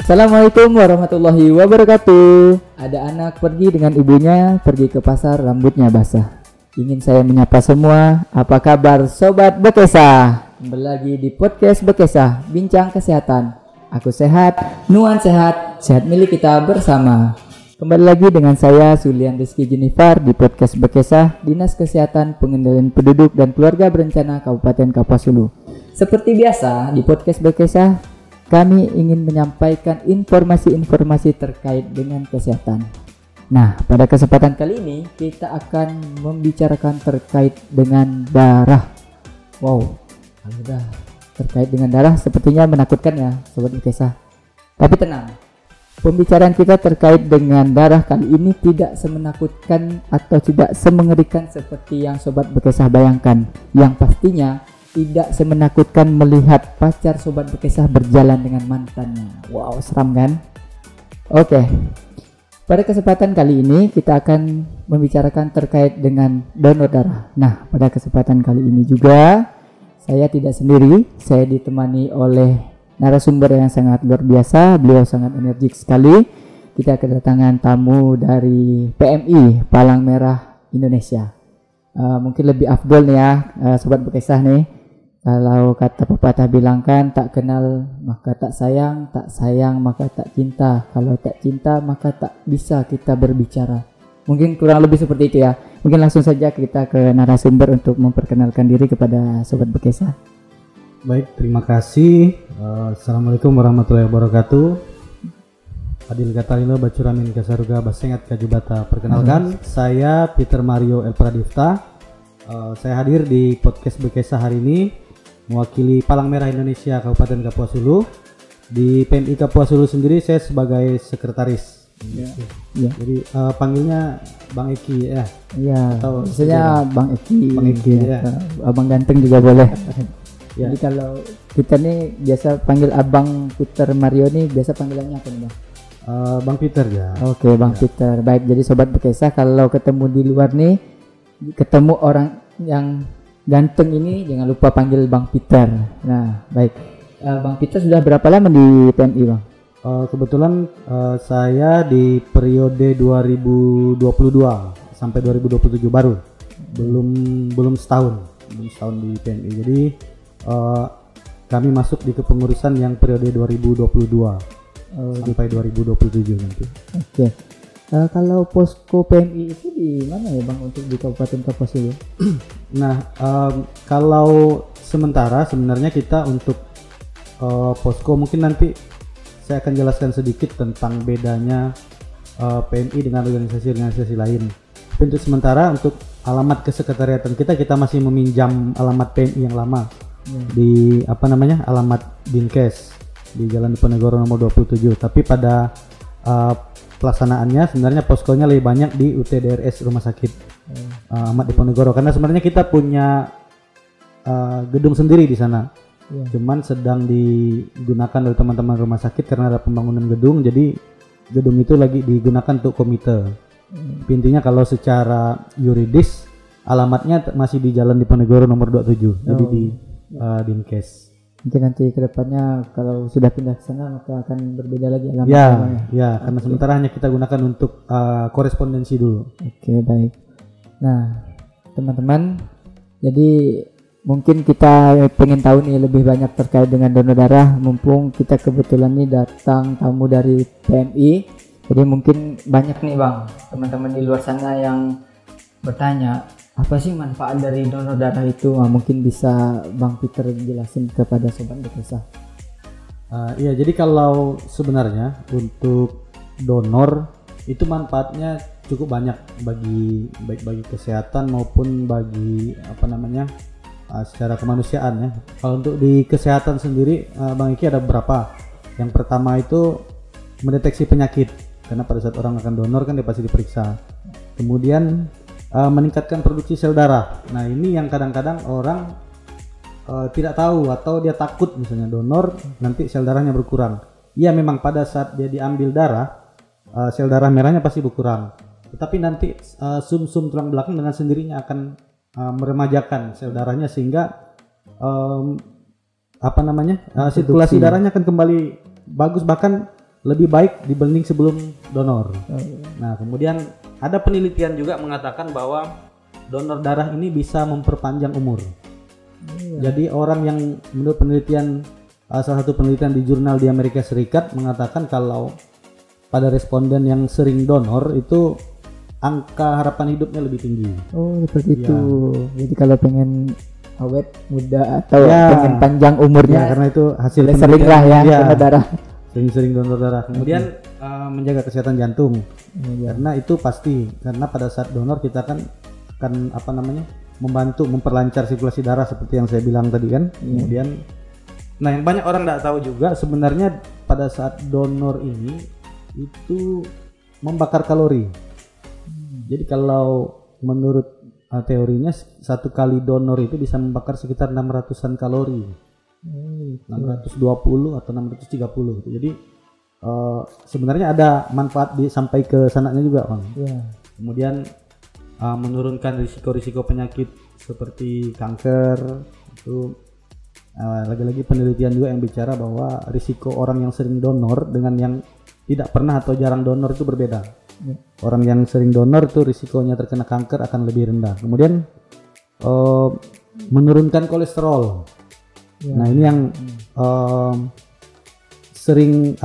Assalamualaikum warahmatullahi wabarakatuh. Ada anak pergi dengan ibunya, pergi ke pasar, rambutnya basah. Ingin saya menyapa semua, apa kabar Sobat Bekesah? Kembali lagi di podcast Bekesah, bincang kesehatan. Aku sehat, Nuan sehat, sehat milik kita bersama. Kembali lagi dengan saya Sulian Rizky Jennifer di podcast Bekesah, Dinas Kesehatan Pengendalian Penduduk dan Keluarga Berencana Kabupaten Kapuas Hulu. Seperti biasa di podcast Bekesah, kami ingin menyampaikan informasi-informasi terkait dengan kesehatan. Nah, pada kesempatan kali ini kita akan membicarakan terkait dengan darah. Wow, kalau udah terkait dengan darah sepertinya menakutkan ya Sobat Bekesah. Tapi tenang, pembicaraan kita terkait dengan darah kali ini tidak semenakutkan atau tidak semengerikan seperti yang Sobat Bekesah bayangkan. Yang pastinya tidak semenakutkan melihat pacar Sobat Bekesah berjalan dengan mantannya. Wow, seram kan? Oke, pada kesempatan kali ini kita akan membicarakan terkait dengan donor darah. Nah, pada kesempatan kali ini juga saya tidak sendiri, saya ditemani oleh narasumber yang sangat luar biasa. Beliau sangat energik sekali. Kita kedatangan tamu dari PMI Palang Merah Indonesia. Mungkin lebih afdol nih ya Sobat Bekesah nih. Kalau kata pepatah bilang kan, tak kenal maka tak sayang maka tak cinta. Kalau tak cinta maka tak bisa kita berbicara. Mungkin kurang lebih seperti itu ya. Mungkin langsung saja kita ke narasumber untuk memperkenalkan diri kepada Sobat Bekesah. Baik, terima kasih. Assalamualaikum warahmatullahi wabarakatuh. Adil Gatalino Bacuramin Kasaruga Basengat Kajubata. Perkenalkan, saya Peter Mario El Pradifta. Saya hadir di podcast Bekesah hari ini mewakili Palang Merah Indonesia Kabupaten Kapuas Hulu. Di PMI Kapuas Hulu sendiri saya sebagai sekretaris. Ya. Jadi panggilnya Bang Eki ya. Iya. Atau Saya Bang Eki. Bang Eki ya. Abang ganteng juga boleh. Ya. Jadi kalau kita nih biasa panggil Abang Peter Mario nih, biasa panggilannya apa nih Bang? Bang Peter ya. Oke, Bang Peter. Baik, jadi Sobat Bekesah kalau ketemu di luar nih, ketemu orang yang ganteng ini jangan lupa panggil Bang Peter. Nah, baik. Bang Peter sudah berapa lama di PMI Bang? Kebetulan saya di periode 2022 sampai 2027 baru. Belum setahun di PMI. Jadi kami masuk di kepengurusan yang periode 2022 sampai 2027 nanti. Oke. Kalau posko PMI itu di mana ya Bang untuk di Kabupaten Kapuas Hulu? Nah, kalau sementara sebenarnya kita untuk posko mungkin nanti saya akan jelaskan sedikit tentang bedanya PMI dengan organisasi-organisasi lain. Tapi untuk sementara untuk alamat kesekretariatan kita masih meminjam alamat PMI yang lama. Di alamat Dinkes di Jalan Diponegoro nomor 27. Tapi pada pelaksanaannya sebenarnya poskonya lebih banyak di UTDRS Rumah Sakit Ahmad Diponegoro, karena sebenarnya kita punya gedung sendiri di sana. Cuman sedang digunakan oleh teman-teman rumah sakit karena ada pembangunan gedung, jadi gedung itu lagi digunakan untuk komite. Intinya kalau secara yuridis alamatnya masih di Jalan Diponegoro nomor 27. Jadi di Dinkes. Mungkin nanti kedepannya kalau sudah pindah ke sana maka akan berbeda lagi alamatnya. Ya, karena sementara hanya kita gunakan untuk korespondensi dulu. Oke, baik. Nah, teman-teman, jadi mungkin kita pengen tahu nih lebih banyak terkait dengan donor darah. Mumpung kita kebetulan nih datang tamu dari PMI, jadi mungkin banyak nih Bang, teman-teman di luar sana yang bertanya, apa sih manfaat dari donor darah itu? Mungkin bisa Bang Peter jelasin kepada Sobat Bekesah. Iya, jadi kalau sebenarnya untuk donor itu manfaatnya cukup banyak baik bagi kesehatan maupun bagi secara kemanusiaan ya. Kalau untuk di kesehatan sendiri Bang Iki ada beberapa. Yang pertama itu mendeteksi penyakit, karena pada saat orang akan donor kan dia pasti diperiksa. Kemudian meningkatkan produksi sel darah. Nah, ini yang kadang-kadang orang tidak tahu atau dia takut misalnya donor nanti sel darahnya berkurang. Iya, memang pada saat dia diambil darah sel darah merahnya pasti berkurang. Tetapi nanti sum-sum tulang belakang dengan sendirinya akan meremajakan sel darahnya sehingga sirkulasi darahnya akan kembali bagus, bahkan lebih baik dibanding sebelum donor. Oh, iya. Nah, kemudian ada penelitian juga mengatakan bahwa donor darah ini bisa memperpanjang umur. Iya. Jadi orang yang menurut penelitian, salah satu penelitian di jurnal di Amerika Serikat mengatakan kalau pada responden yang sering donor itu angka harapan hidupnya lebih tinggi. Oh, seperti Iya. itu. Jadi kalau pengen awet muda atau Ya. pengen panjang Ya, umurnya, karena itu hasil sering penelitian. lah ya Iya, donor darah. sering-sering donor darah. Kemudian menjaga kesehatan jantung. Iya. Karena itu pasti, karena pada saat donor kita kan akan membantu memperlancar sirkulasi darah seperti yang saya bilang tadi kan. Kemudian nah yang banyak orang tidak tahu juga sebenarnya pada saat donor ini itu membakar kalori. Jadi kalau menurut teorinya satu kali donor itu bisa membakar sekitar 600-an kalori. 620 atau 630 gitu. Jadi sebenarnya ada manfaat sampai ke sananya juga, Bang. Iya. Kemudian menurunkan risiko-risiko penyakit seperti kanker. Itu lagi-lagi penelitian juga yang bicara bahwa risiko orang yang sering donor dengan yang tidak pernah atau jarang donor itu berbeda. Orang yang sering donor itu risikonya terkena kanker akan lebih rendah. Kemudian menurunkan kolesterol. Nah, ini yang sering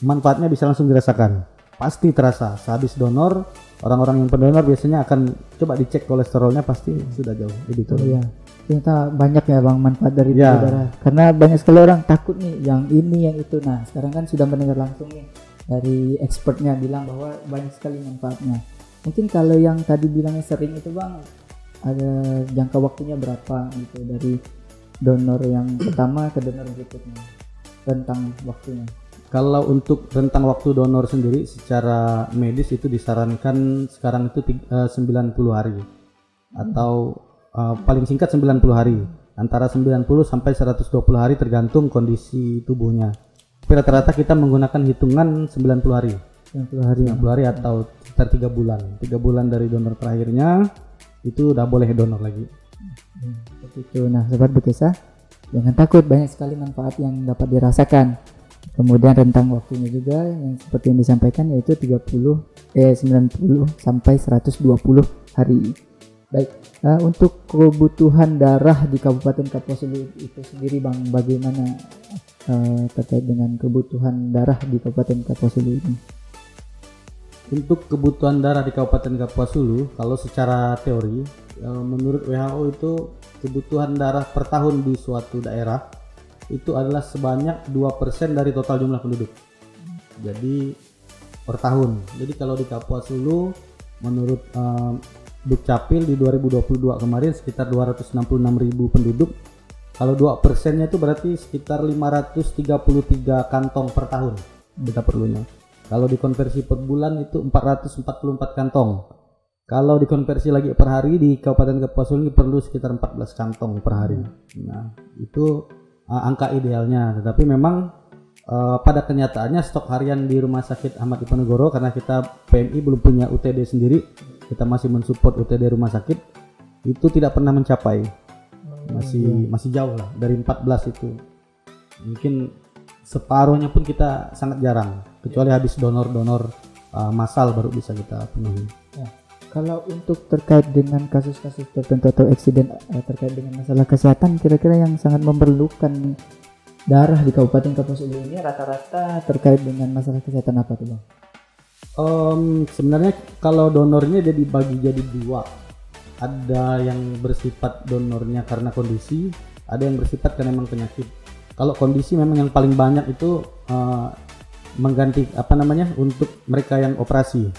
manfaatnya bisa langsung dirasakan. Pasti terasa sehabis donor. Orang-orang yang pendonor biasanya akan coba dicek kolesterolnya, pasti sudah jauh lebih turun. Iya. Ternyata banyak ya Bang manfaat dari Ya. donor darah. Karena banyak sekali orang takut nih yang ini yang itu. Nah, sekarang kan sudah mendengar langsung nih dari expertnya bilang bahwa banyak sekali manfaatnya. Mungkin kalau yang tadi bilangnya sering itu Bang, ada jangka waktunya berapa gitu dari donor yang pertama ke donor berikutnya, rentang waktunya. Kalau untuk rentang waktu donor sendiri secara medis itu disarankan sekarang itu 90 hari atau paling singkat 90 hari, antara 90 sampai 120 hari tergantung kondisi tubuhnya. Tapi rata-rata kita menggunakan hitungan 90 hari. 90 hari. 90 hari atau sekitar 3 bulan. 3 bulan dari donor terakhirnya itu udah boleh donor lagi. Seperti itu. Nah, sobat Bekesa, jangan takut, banyak sekali manfaat yang dapat dirasakan. Kemudian rentang waktunya juga yang seperti yang disampaikan yaitu 90 sampai 120 hari. Baik, untuk kebutuhan darah di Kabupaten Kapuasulu itu sendiri Bang, bagaimana terkait dengan kebutuhan darah di Kabupaten Kapuasulu ini? Untuk kebutuhan darah di Kabupaten Kapuasulu, kalau secara teori, menurut WHO itu kebutuhan darah per tahun di suatu daerah itu adalah sebanyak 2% dari total jumlah penduduk. Jadi per tahun. Jadi kalau di Kapuasulu menurut Dukcapil di 2022 kemarin sekitar 266.000 penduduk. Kalau 2%-nya itu berarti sekitar 533 kantong per tahun kita perlunya. Kalau dikonversi per bulan itu 444 kantong. Kalau dikonversi lagi per hari di Kabupaten Kapuasulu ini perlu sekitar 14 kantong per hari. Nah, itu angka idealnya. Tetapi memang pada kenyataannya stok harian di Rumah Sakit Ahmad Diponegoro, karena kita PMI belum punya UTD sendiri, kita masih mensupport UTD rumah sakit, itu tidak pernah mencapai. Masih jauh lah dari 14 itu. Mungkin separuhnya pun kita sangat jarang, kecuali habis donor-donor massal baru bisa kita penuhi. Kalau untuk terkait dengan kasus-kasus tertentu atau eksiden terkait dengan masalah kesehatan, kira-kira yang sangat memerlukan darah di Kabupaten Kapuasulu ini rata-rata terkait dengan masalah kesehatan apa tuh Bang? Sebenarnya kalau donornya dia dibagi jadi dua. Ada yang bersifat donornya karena kondisi, ada yang bersifat karena memang penyakit. Kalau kondisi memang yang paling banyak itu mengganti untuk mereka yang operasi.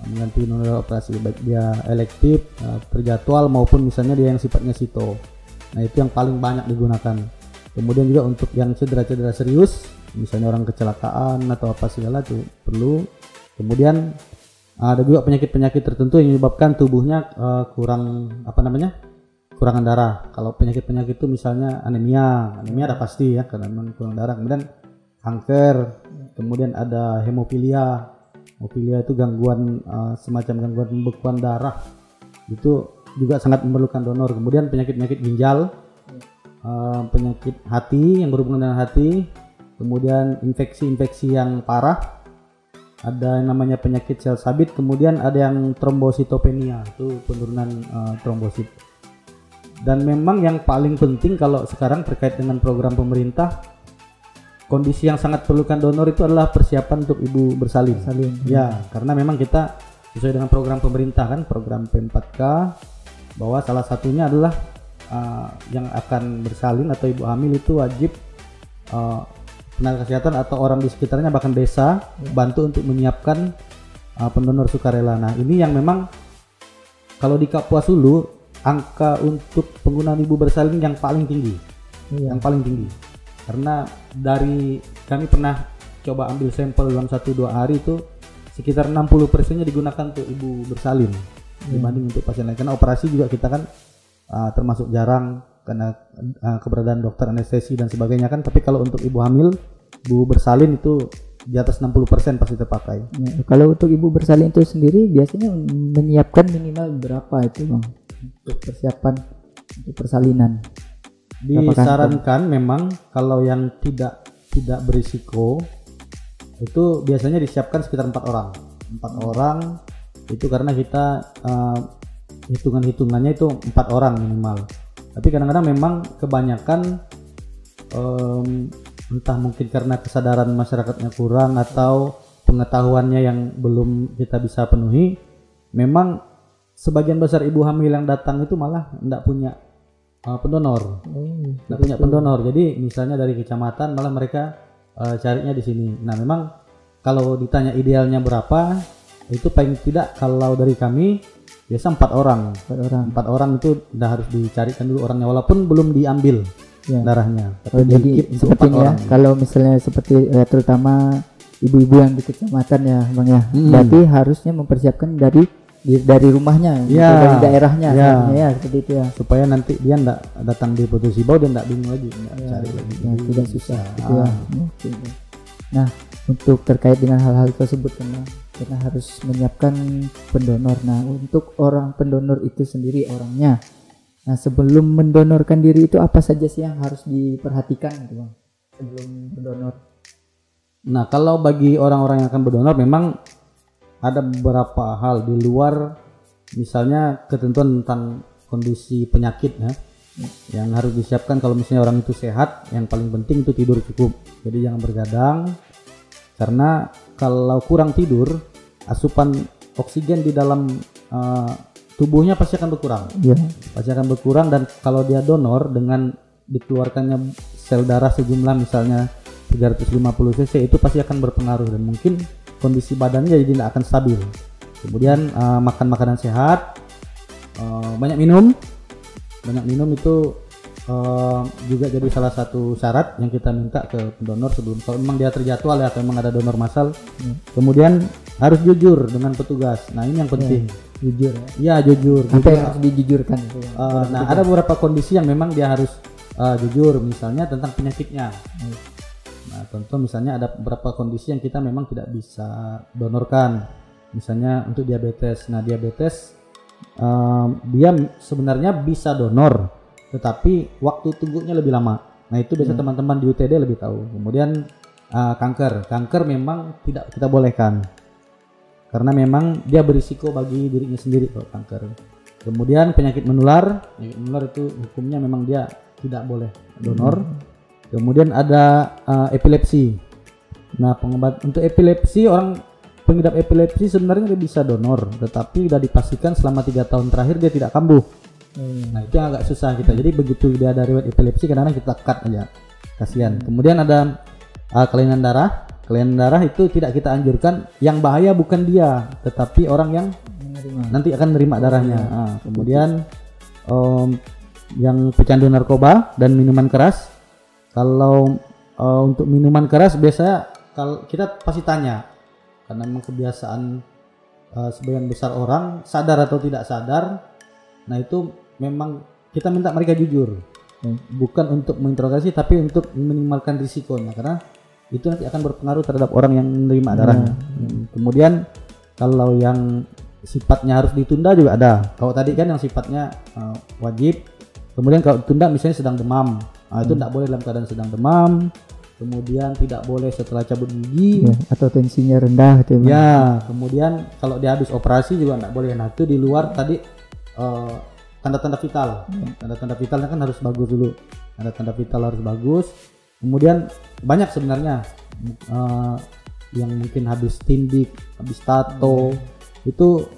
Mengganti donor operasi, baik dia elektif, terjadwal, maupun misalnya dia yang sifatnya sito. Nah, itu yang paling banyak digunakan. Kemudian juga untuk yang cedera-cedera serius, misalnya orang kecelakaan atau apa segala itu perlu. Kemudian ada juga penyakit-penyakit tertentu yang menyebabkan tubuhnya kurangan darah. Kalau penyakit-penyakit itu misalnya anemia ada pasti ya, karena memang kurang darah. Kemudian kanker, kemudian ada hemofilia. Hemofilia itu gangguan semacam gangguan pembekuan darah, itu juga sangat memerlukan donor. Kemudian penyakit-penyakit ginjal, penyakit hati yang berhubungan dengan hati, kemudian infeksi-infeksi yang parah, ada yang namanya penyakit sel sabit, kemudian ada yang trombositopenia, itu penurunan trombosit. Dan memang yang paling penting kalau sekarang terkait dengan program pemerintah, kondisi yang sangat perlukan donor itu adalah persiapan untuk ibu bersalin. Ya, karena memang kita sesuai dengan program pemerintah kan, program P4K, bahwa salah satunya adalah yang akan bersalin atau ibu hamil itu wajib tenaga kesehatan atau orang di sekitarnya bahkan desa bantu untuk menyiapkan pendonor sukarela. Nah, ini yang memang kalau di Kapuas Hulu angka untuk penggunaan ibu bersalin yang paling tinggi. Yang paling tinggi. Karena dari kami pernah coba ambil sampel dalam 1-2 hari itu sekitar 60%-nya digunakan untuk ibu bersalin dibanding untuk pasien lain. Karena operasi juga kita kan termasuk jarang karena keberadaan dokter anestesi dan sebagainya kan, tapi kalau untuk ibu hamil, ibu bersalin itu di atas 60% pasti terpakai. Ya, kalau untuk ibu bersalin itu sendiri biasanya menyiapkan minimal berapa itu Bang untuk persiapan untuk persalinan? Disarankan memang kalau yang tidak berisiko itu biasanya disiapkan sekitar 4 orang. 4 orang itu karena kita hitungannya itu 4 orang minimal. Tapi kadang-kadang memang kebanyakan entah mungkin karena kesadaran masyarakatnya kurang atau pengetahuannya yang belum kita bisa penuhi, memang sebagian besar ibu hamil yang datang itu malah tidak punya pendonor. Tidak punya pendonor. Jadi misalnya dari kecamatan malah mereka carinya di sini. Nah, memang kalau ditanya idealnya berapa, itu paling tidak kalau dari kami biasa 4 orang. 4 orang itu udah harus dicarikan dulu orangnya walaupun belum diambil darahnya. Tapi jadi seperti ya, kalau misalnya seperti terutama ibu-ibu yang di kecamatan ya Bang ya, berarti harusnya mempersiapkan dari rumahnya, dari daerahnya, ya seperti itu ya. Supaya nanti dia enggak datang di Putus Ibau dan enggak bingung lagi, cari lagi. Tidak susah gitu ya. Nah, untuk terkait dengan hal-hal tersebut kita harus menyiapkan pendonor. Nah, untuk orang pendonor itu sendiri orangnya. Nah, sebelum mendonorkan diri itu apa saja sih yang harus diperhatikan gitu Bang sebelum berdonor? Nah, kalau bagi orang-orang yang akan berdonor memang ada beberapa hal di luar misalnya ketentuan tentang kondisi penyakit ya, yang harus disiapkan. Kalau misalnya orang itu sehat, yang paling penting itu tidur cukup. Jadi jangan bergadang, karena kalau kurang tidur asupan oksigen di dalam tubuhnya pasti akan berkurang. Pasti akan berkurang, dan kalau dia donor dengan dikeluarkannya sel darah sejumlah misalnya 350 cc itu pasti akan berpengaruh dan mungkin kondisi badannya jadi tidak akan stabil. Kemudian makan makanan sehat, banyak minum itu juga jadi salah satu syarat yang kita minta ke pendonor sebelum, kalau memang dia terjadwal ya atau memang ada donor massal. Kemudian harus jujur dengan petugas. Nah, ini yang penting. Jujur ya. Jujur. Apa yang harus dijujurkan itu? Nah, ada beberapa kondisi yang memang dia harus jujur, misalnya tentang penyakitnya. Nah, contoh misalnya ada beberapa kondisi yang kita memang tidak bisa donorkan. Misalnya untuk diabetes. Nah, diabetes dia sebenarnya bisa donor, tetapi waktu tunggunya lebih lama. Nah, itu biasa teman-teman di UTD lebih tahu. Kemudian kanker memang tidak kita bolehkan karena memang dia berisiko bagi dirinya sendiri kalau kanker. Kemudian penyakit menular itu hukumnya memang dia tidak boleh donor. Kemudian ada epilepsi. Nah, pengobat untuk epilepsi, orang pengidap epilepsi sebenarnya dia bisa donor, tetapi sudah dipastikan selama 3 tahun terakhir dia tidak kambuh. Nah, itu yang agak susah kita. Jadi begitu dia ada riwayat epilepsi, kadang-kadang kita cut aja, kasihan. Kemudian ada kelainan darah. Kelainan darah itu tidak kita anjurkan. Yang bahaya bukan dia, tetapi orang yang nanti akan menerima darahnya. Kemudian yang pecandu narkoba dan minuman keras. Kalau untuk minuman keras biasanya kalau kita pasti tanya, karena memang kebiasaan sebagian besar orang sadar atau tidak sadar. Nah, itu memang kita minta mereka jujur, bukan untuk menginterogasi tapi untuk meminimalkan risikonya, karena itu nanti akan berpengaruh terhadap orang yang menerima darahnya. Kemudian kalau yang sifatnya harus ditunda juga ada. Kalau tadi kan yang sifatnya wajib. Kemudian kalau ditunda misalnya sedang demam, itu tidak boleh dalam keadaan sedang demam. kemudian tidak boleh setelah cabut gigi, Ya, atau tensinya rendah gitu ya, Bang. ya, kemudian kalau dia habis operasi juga tidak boleh. Nah itu di luar tadi tanda-tanda vital, tanda-tanda vitalnya kan harus bagus dulu, tanda-tanda vital harus bagus. Kemudian banyak sebenarnya yang mungkin habis tindik, habis tato, itu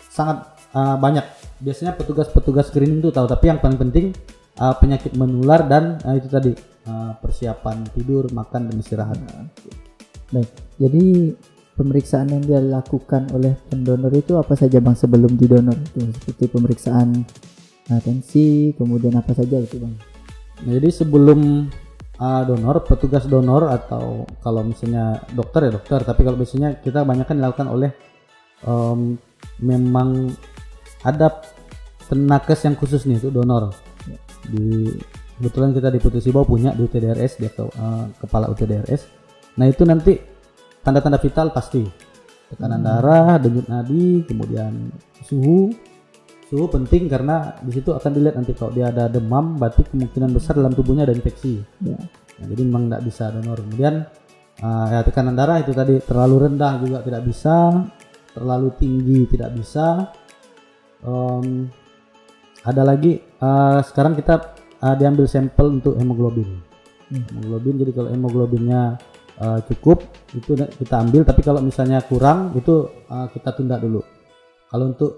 sangat banyak. Biasanya petugas screening itu tahu, tapi yang paling penting penyakit menular dan itu tadi persiapan tidur, makan dan istirahat. Baik, jadi pemeriksaan yang dia lakukan oleh pendonor itu apa saja Bang sebelum didonor itu, seperti pemeriksaan tensi, kemudian apa saja itu Bang? Nah, jadi sebelum donor, petugas donor atau kalau misalnya dokter ya dokter, tapi kalau biasanya kita banyakkan dilakukan oleh memang ada penakes yang khusus nih itu donor. Kebetulan kita di Putri Sibo punya di UTDRS, dia kepala UTDRS. Nah itu nanti tanda-tanda vital pasti tekanan darah, denyut nadi, kemudian suhu penting karena di situ akan dilihat nanti kalau dia ada demam, berarti kemungkinan besar dalam tubuhnya ada infeksi. Nah, jadi memang tidak bisa donor. Kemudian ya tekanan darah itu tadi terlalu rendah juga tidak bisa, terlalu tinggi tidak bisa. Ada lagi sekarang kita diambil sampel untuk hemoglobin. Hemoglobin, jadi kalau hemoglobinnya cukup itu kita ambil, tapi kalau misalnya kurang itu kita tunda dulu. Kalau untuk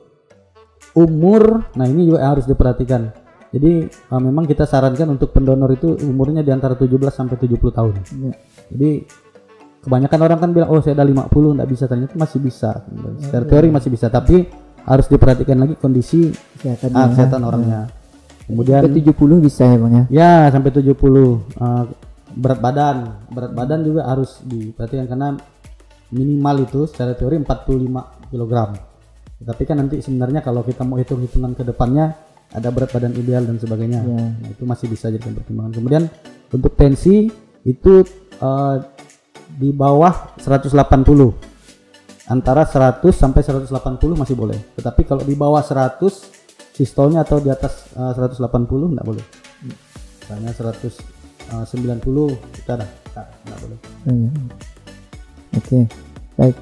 umur, nah ini juga harus diperhatikan. Jadi memang kita sarankan untuk pendonor itu umurnya di antara 17 sampai 70 tahun. Jadi kebanyakan orang kan bilang oh saya udah 50 enggak bisa, ternyata masih bisa. Secara teori masih bisa, tapi harus diperhatikan lagi kondisi kesehatan orangnya. Kemudian sampai 70 bisa ya Bang ya? Ya sampai 70. Berat badan juga harus diperhatikan karena minimal itu secara teori 45 kg. Tapi kan nanti sebenarnya kalau kita mau hitung-hitungan ke depannya ada berat badan ideal dan sebagainya. Nah, itu masih bisa jadi pertimbangan. Kemudian untuk tensi itu di bawah 180. Antara 100 sampai 180 masih boleh. Tetapi kalau di bawah 100 sistolnya atau di atas 180 enggak boleh. Misalnya 190 kita dah enggak boleh. Oke. Baik.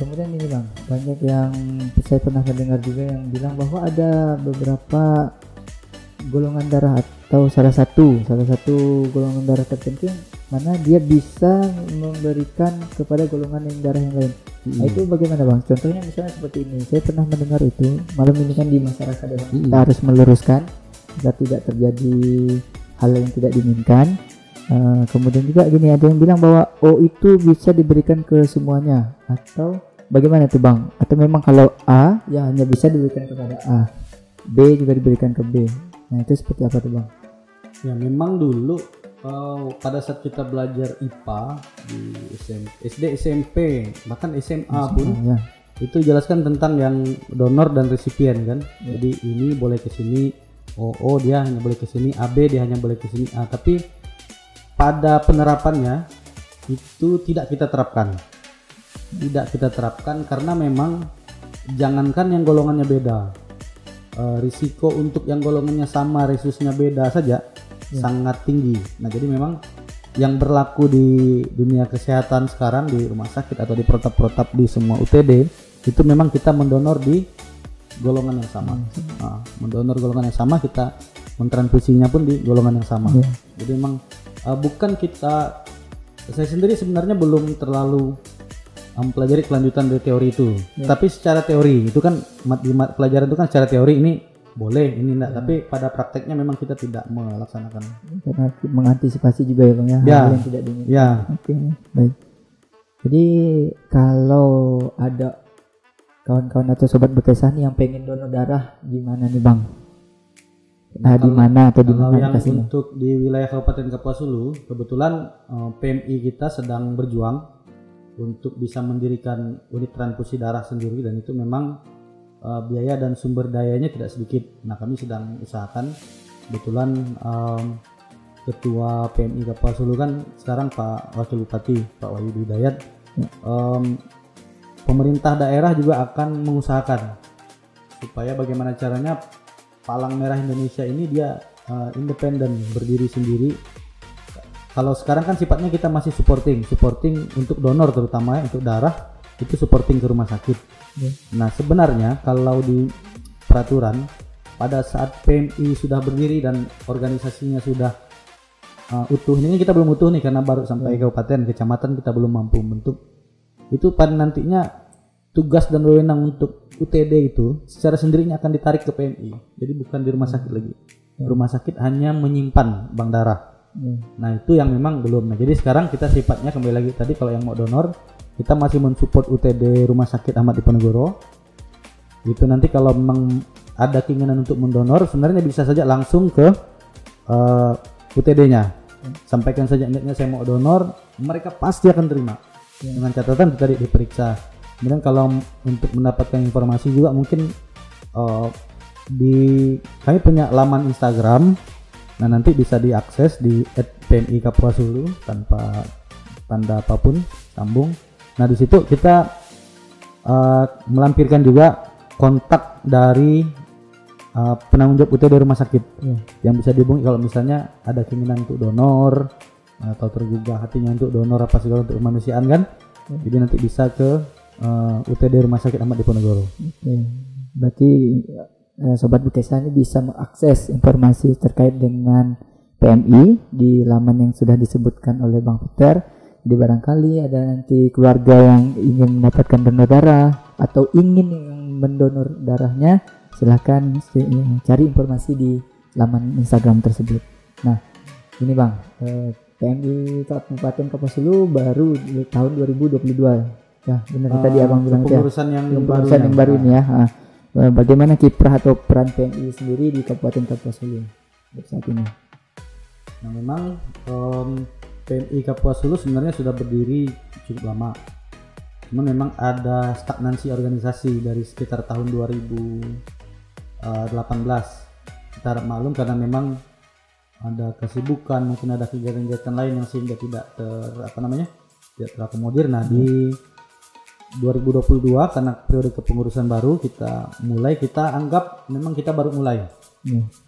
Kemudian ini Bang, banyak yang saya pernah mendengar juga yang bilang bahwa ada beberapa golongan darah atau salah satu golongan darah tertentu yang mana dia bisa memberikan kepada golongan yang darah yang lain. Nah, itu bagaimana Bang? Contohnya misalnya seperti ini. Saya pernah mendengar itu malam ini kan di masyarakat kita harus meluruskan agar tidak terjadi hal yang tidak diinginkan. Kemudian juga gini, ada yang bilang bahwa O itu bisa diberikan ke semuanya atau bagaimana tuh Bang? Atau memang kalau A ya hanya bisa diberikan kepada A, B juga diberikan ke B. Nah itu seperti apa tuh Bang? Ya memang dulu pada saat kita belajar IPA di SD, SMP, bahkan SMA pun itu jelaskan tentang yang donor dan resipien kan. Jadi ini boleh ke sini, O dia hanya boleh ke sini, AB dia hanya boleh ke sini, A. Tapi pada penerapannya itu tidak kita terapkan karena memang jangankan yang golongannya beda, risiko untuk yang golongannya sama resusnya beda saja sangat tinggi. Nah jadi memang yang berlaku di dunia kesehatan sekarang di rumah sakit atau di protap-protap di semua UTD itu memang kita mendonor di golongan yang sama. Mendonor golongan yang sama, kita mentransfusinya pun di golongan yang sama. Jadi memang bukan kita, saya sendiri sebenarnya belum terlalu mempelajari kelanjutan dari teori itu. Tapi secara teori itu kan di pelajaran itu kan secara teori ini boleh, ini enggak, tapi pada prakteknya memang kita tidak melaksanakan. Karena mengantisipasi juga ya Bang ya, hal yang tidak diinginkan. Oke, baik. Jadi kalau ada kawan-kawan atau sobat Bekesa nih yang pengen donor darah, gimana nih Bang? Di mana atau di mana lokasinya? Untuk di wilayah Kabupaten Kapuas Hulu, kebetulan PMI kita sedang berjuang untuk bisa mendirikan unit transfusi darah sendiri, dan itu memang biaya dan sumber dayanya tidak sedikit. Nah kami sedang usahakan. Kebetulan Ketua PMI Kapuas Hulu kan sekarang Pak Wakil Bupati Pak Wahyudi Hidayat. Pemerintah daerah juga akan mengusahakan supaya bagaimana caranya Palang Merah Indonesia ini dia independen, berdiri sendiri, Kalau sekarang kan sifatnya kita masih supporting untuk donor terutama ya, untuk darah itu supporting ke rumah sakit. Nah sebenarnya kalau di peraturan pada saat PMI sudah berdiri dan organisasinya sudah utuh, ini kita belum utuh nih karena baru sampai kabupaten, kecamatan kita belum mampu bentuk. Itu pada nantinya tugas dan wewenang untuk UTD itu secara sendirinya akan ditarik ke PMI. Jadi bukan di rumah sakit lagi. Rumah sakit hanya menyimpan bank darah. Nah itu yang memang belum. Nah jadi sekarang kita sifatnya kembali lagi tadi, kalau yang mau donor kita masih mensupport UTD Rumah Sakit Ahmad Diponegoro. Itu nanti kalau memang ada keinginan untuk mendonor sebenarnya bisa saja langsung ke UTD-nya. Sampaikan saja niatnya saya mau donor, mereka pasti akan terima. Dengan catatan tadi diperiksa. Kemudian kalau untuk mendapatkan informasi juga mungkin kami punya laman Instagram. Nah nanti bisa diakses di @pmi Kapuasulu tanpa tanda apapun, sambung. Nah di situ kita melampirkan juga kontak dari penanggung jawab UTD rumah sakit yang bisa dihubungi kalau misalnya ada keinginan untuk donor atau tergugah hatinya untuk donor apa segala untuk kemanusiaan kan. Jadi nanti bisa ke UTD Rumah Sakit Ahmad Diponegoro. Berarti Sobat Bekesa ini bisa mengakses informasi terkait dengan PMI di laman yang sudah disebutkan oleh Bang Peter. Jadi barangkali ada nanti keluarga yang ingin mendapatkan donor darah atau ingin yang mendonor darahnya, silahkan cari informasi di laman Instagram tersebut. Nah ini Bang, PMI Kabupaten Kapuasulu baru di tahun 2022 ya, benar tadi Abang bilang ya, pengurusan yang baru ini ya. Bagaimana kiprah atau peran PMI sendiri di Kabupaten Kapuasulu saat ini? Nah memang PMI Kapuasulu sebenarnya sudah berdiri cukup lama. Cuman memang ada stagnansi organisasi dari sekitar tahun 2018. Kita harap maklum karena memang ada kesibukan, mungkin ada kegiatan-kegiatan lain yang sehingga tidak terakomodir. Nah di 2022 karena periode kepengurusan baru kita anggap memang kita baru mulai.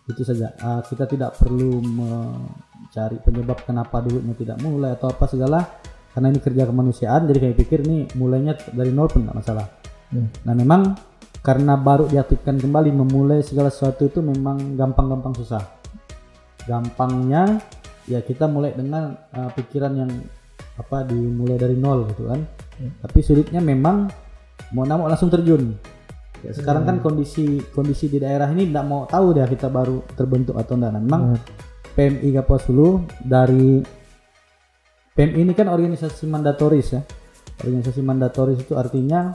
Itu saja. Kita tidak perlu mencari penyebab kenapa dulunya tidak mulai atau apa segala, karena ini kerja kemanusiaan. Jadi kami pikir ini mulainya dari nol pun tidak masalah. Nah memang karena baru diaktifkan kembali, memulai segala sesuatu itu memang gampang susah. Gampangnya ya kita mulai dengan pikiran yang dimulai dari nol gitu kan. Tapi sulitnya memang mau langsung terjun. Ya, sekarang kan kondisi di daerah ini tidak mau tahu dia kita baru terbentuk atau enggak. Nah, memang PMI Kapuasulu dari PMI ini kan organisasi mandatoris ya. Organisasi mandatoris itu artinya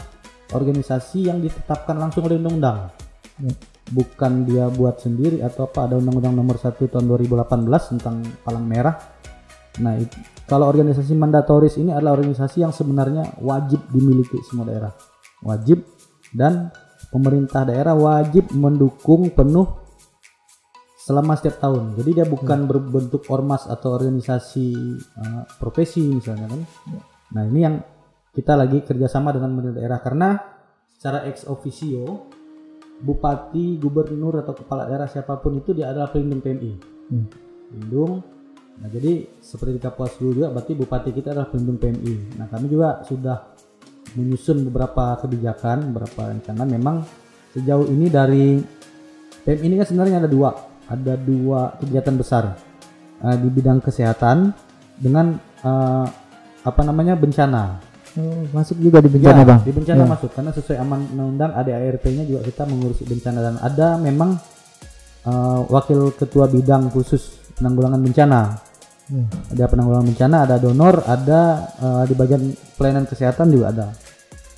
organisasi yang ditetapkan langsung oleh undang-undang. Bukan dia buat sendiri atau apa, ada undang-undang nomor 1 tahun 2018 tentang palang merah. Nah, kalau organisasi mandatoris ini adalah organisasi yang sebenarnya wajib dimiliki semua daerah. Wajib, dan pemerintah daerah wajib mendukung penuh selama setiap tahun. Jadi dia bukan berbentuk ormas atau organisasi profesi misalnya kan. Nah, ini yang kita lagi kerjasama dengan pemerintah daerah karena secara ex officio bupati, gubernur atau kepala daerah siapapun itu dia adalah pelindung PMI. Pelindung. Nah jadi seperti di Kapuasulu juga berarti bupati kita adalah pelindung PMI. Nah kami juga sudah menyusun beberapa kebijakan, beberapa rencana. Memang sejauh ini dari PMI ini kan sebenarnya ada dua kegiatan besar di bidang kesehatan dengan bencana. Masuk juga di bencana Bang? Di bencana masuk karena sesuai aman undang-undang ADART-nya juga kita mengurusi bencana, dan ada memang wakil ketua bidang khusus penanggulangan bencana. Ada penanggulangan bencana, ada donor, ada di bagian pelayanan kesehatan juga ada.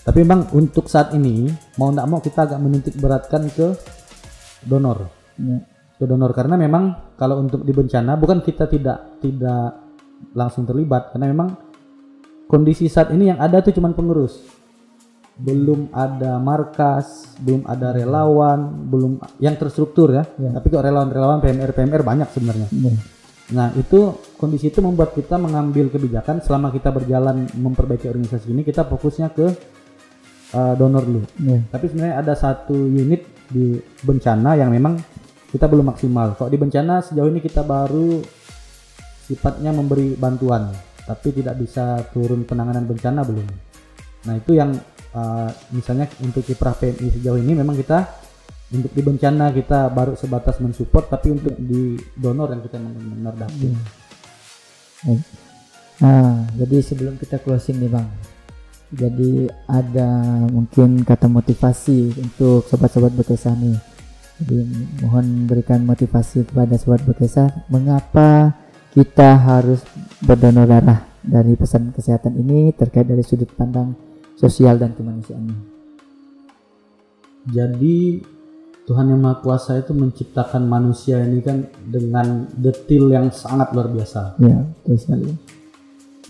Tapi memang untuk saat ini mau tidak mau kita agak menitik beratkan ke donor. Ke donor karena memang kalau untuk di bencana bukan kita tidak langsung terlibat, karena memang kondisi saat ini yang ada tuh cuman pengurus. Belum ada markas, belum ada relawan, belum yang terstruktur ya. Tapi kok relawan PMR banyak sebenarnya. Nah itu kondisi itu membuat kita mengambil kebijakan selama kita berjalan memperbaiki organisasi ini, kita fokusnya ke donor dulu. Tapi sebenarnya ada satu unit di bencana yang memang kita belum maksimal. Kalau di bencana sejauh ini kita baru sifatnya memberi bantuan, tapi tidak bisa turun penanganan bencana belum. Nah itu yang misalnya untuk kiprah PMI sejauh ini memang kita untuk di bencana kita baru sebatas mensupport, tapi untuk di donor yang kita benar-benar dapat. Nah, jadi sebelum kita closing nih Bang, jadi ada mungkin kata motivasi untuk sobat-sobat Bekesah nih. Jadi mohon berikan motivasi kepada sobat Bekesah, mengapa kita harus berdonor darah dari pesan kesehatan ini terkait dari sudut pandang sosial dan kemanusiaan. Jadi Tuhan Yang Maha Kuasa itu menciptakan manusia ini kan dengan detil yang sangat luar biasa. Ya, betul sekali.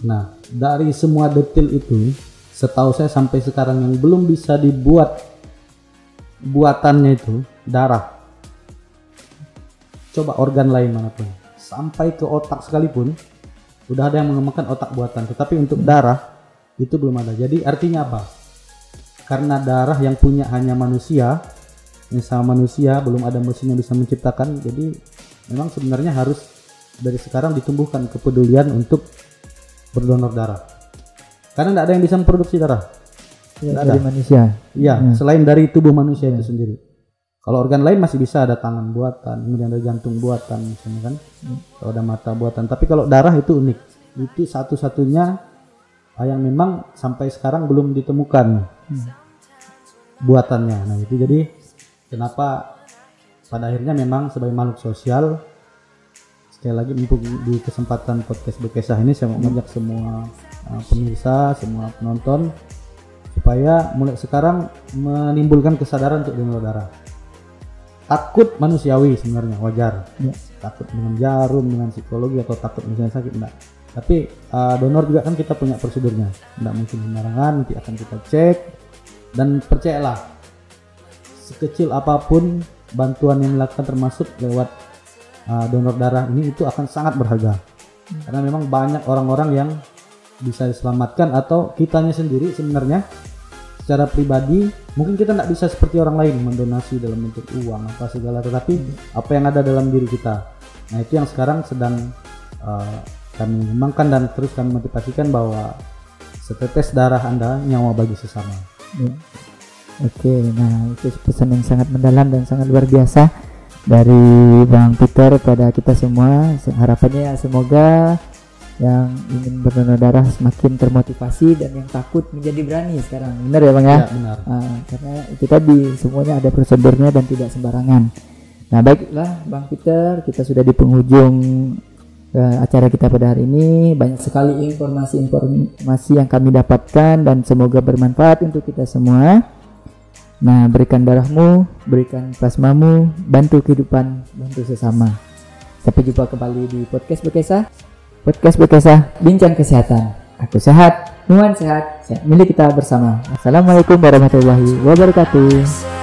Nah, dari semua detil itu, setahu saya sampai sekarang yang belum bisa dibuat buatannya itu darah. Coba organ lain manapun, sampai ke otak sekalipun, udah ada yang mengembangkan otak buatan. Tetapi untuk darah itu belum ada. Jadi artinya apa? Karena darah yang punya hanya manusia, yang sama manusia, belum ada mesin yang bisa menciptakan. Jadi memang sebenarnya harus dari sekarang ditumbuhkan kepedulian untuk berdonor darah. Karena tidak ada yang bisa memproduksi darah. Ya, dari manusia. Iya, selain dari tubuh manusia itu sendiri. Kalau organ lain masih bisa, ada tangan buatan, kemudian ada jantung buatan misalnya kan. Kalau ada mata buatan. Tapi kalau darah itu unik. Itu satu-satunya yang memang sampai sekarang belum ditemukan buatannya. Nah itu jadi kenapa pada akhirnya memang sebagai makhluk sosial, sekali lagi mumpung di kesempatan podcast Bekesah ini saya mau ngajak semua pemirsa, semua penonton supaya mulai sekarang menimbulkan kesadaran untuk donor darah. Takut manusiawi sebenarnya, wajar. Takut dengan jarum, dengan psikologi, atau takut misalnya sakit, enggak. Tapi donor juga kan kita punya prosedurnya, enggak mungkin sembarangan, nanti akan kita cek. Dan percayalah, sekecil apapun bantuan yang dilakukan termasuk lewat donor darah ini, itu akan sangat berharga. Karena memang banyak orang-orang yang bisa diselamatkan, atau kitanya sendiri sebenarnya secara pribadi mungkin kita tidak bisa seperti orang lain mendonasi dalam bentuk uang apa segala, tetapi apa yang ada dalam diri kita. Nah itu yang sekarang sedang kami kembangkan dan terus kami motivasikan bahwa setetes darah Anda nyawa bagi sesama. Oke, nah itu pesan yang sangat mendalam dan sangat luar biasa dari Bang Peter kepada kita semua. Harapannya semoga yang ingin berdonor darah semakin termotivasi dan yang takut menjadi berani sekarang. Benar ya Bang ya? Ya benar. Karena itu tadi semuanya ada prosedurnya dan tidak sembarangan. Nah baiklah Bang Peter, kita sudah di penghujung acara kita pada hari ini. Banyak sekali informasi yang kami dapatkan dan semoga bermanfaat untuk kita semua. Nah berikan darahmu, berikan plasmamu, bantu kehidupan, bantu sesama. Sampai jumpa kembali di podcast Bekesah. Podcast Bekesah, bincang kesehatan. Aku sehat, Nuan sehat, sehat milik kita bersama. Assalamualaikum warahmatullahi wabarakatuh.